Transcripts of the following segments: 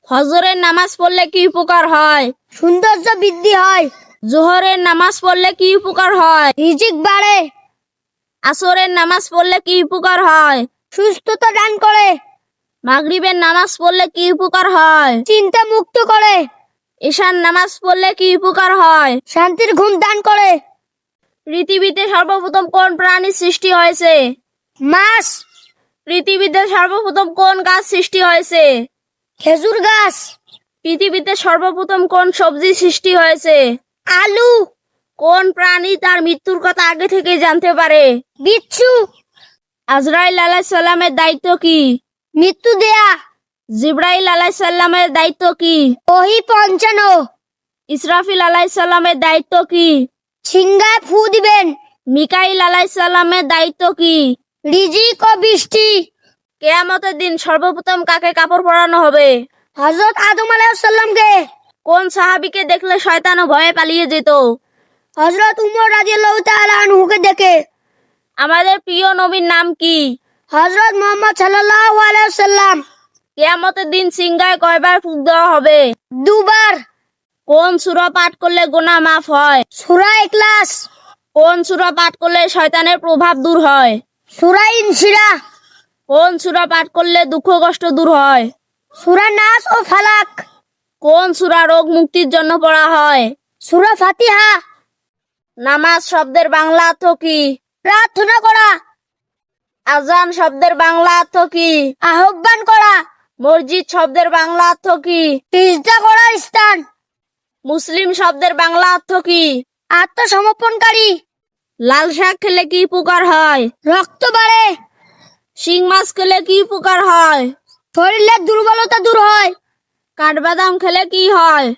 ফজরের নামাজ পড়লে কি উপকার হয়? সৌন্দর্য বৃদ্ধি হয়, জোহরের নামাজ পড়লে কি উপকার হয়? রিজিক বাড়ে, আসরের নামাজ পড়লে কি উপকার হয়? সুস্থতা দান করে, মাগরিবের নামাজ পড়লে কি উপকার হয়? চিন্তা মুক্ত করে, ঈশার নামাজ পড়লে কি উপকার হয়? শান্তির ঘুম দান করে। পৃথিবীতে সর্বপ্রথম কোন প্রাণী সৃষ্টি হয়েছে? মাছ, পৃথিবীতে সর্বপ্রথম কোন গাছ সৃষ্টি হয়েছে? খেজুর গাছ, পৃথিবীতে সর্বপ্রথম কোন সবজি সৃষ্টি হয়েছে? আলু, কোন প্রাণী তার মৃত্যুর কথা আগে থেকে জানতে পারে? বিচ্ছু। আজরাইল আলাইহিস সালামের দায়িত্ব কি? মৃত্যু দেয়া। জিবরাইল আলাইহিস সালামের দায়িত্ব কি? ওহি পৌঁছানো। ইসরাফিল আলাইহিস সালামের দায়িত্ব কি? সিংহায় ফু দিবেন। মিকাইল আলাইহিস সালামের দায়িত্ব কি? রিজিক ও বৃষ্টি। কিয়ামতের দিন সর্বপ্রথম কাকে কাপড় পরানো হবে? হযরত আদম আলাইহিস সালামকে। কোন সাহাবীকে দেখলে শয়তানও ভয়ে পালিয়ে যেত? হযরত উমর রাদিয়াল্লাহু তাআলা আনহুকে দেখে। আমাদের প্রিয় নবীর নাম কি? হযরত মুহাম্মদ সাল্লাল্লাহু আলাইহি ওয়াসাল্লাম। কিয়ামতের দিন সিংহায় কয়বার ফুঁক দেওয়া হবে? দুবার। কোন সূরা পাঠ করলে গুনাহ মাফ হয়? সূরা ইখলাস। কোন সূরা পাঠ করলে শয়তানের প্রভাব দূর হয়? সূরা ইনশিরাহ। কোন সূরা পাঠ করলে দুঃখ কষ্ট দূর হয়? সূরা নাস ও ফালাক। কোন সূরা রোগ মুক্তির জন্য পড়া হয়? সূরা ফাতিহা। নামাজ শব্দের বাংলা অর্থ কি? প্রার্থনা করা, আজান শব্দের বাংলা অর্থ কি? আহ্বান করা, মসজিদ শব্দের বাংলা অর্থ কি? সিজদা করার স্থান, মুসলিম শব্দের বাংলা অর্থ কি? আত্মসমর্পণকারী। লাল শাক খেলে কি উপকার হয়? রক্ত বাড়ে, শিং মাছ খেলে কি উপকার হয়? শরীরের দুর্বলতা দূর হয়, কাঠবাদাম খেলে কি হয়?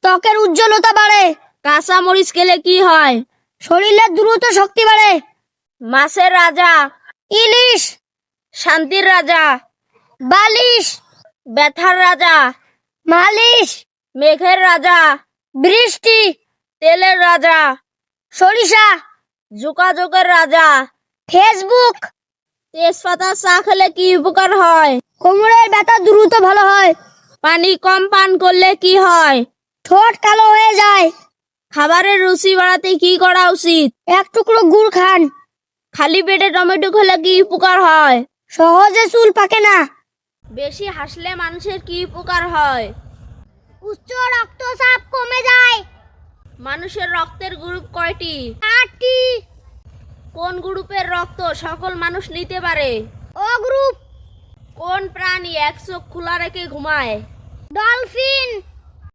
ত্বকের উজ্জ্বলতা বাড়ে, কাঁচা মরিচ খেলে কি হয়? শরীরের দ্রুত শক্তি বাড়ে। মাছের রাজা, ইলিশ, শান্তির রাজা, বালিশ, ব্যথার রাজা, মালিশ, মেঘের রাজা, বৃষ্টি, তেলের রাজা, সরিষা, যোগাযোগের রাজা। ফেসবুক। তেজপাতা চা খেলে কি উপকার হয়? কোমরের ব্যথা দ্রুত ভালো হয়, পানি কম পান করলে কি হয়? ঠোঁট কালো হয়ে যায়। খাবারের রুচি বাড়াতে কি করা উচিত? এক টুকরো গুড় খান। খালি পেটে টমেটো খেলে কি উপকার হয়? সহজে চুল পাকে না। বেশি হাসলে মানুষের কি উপকার হয়? উচ্চ রক্তচাপ কমে যায়। মানুষের রক্তের গ্রুপ কয়টি? 8টি। কোন গ্রুপের রক্ত সকল মানুষ নিতে পারে? ও গ্রুপ। কোন প্রাণী এক চোখ খোলা রেখে ঘুমায়? ডলফিন।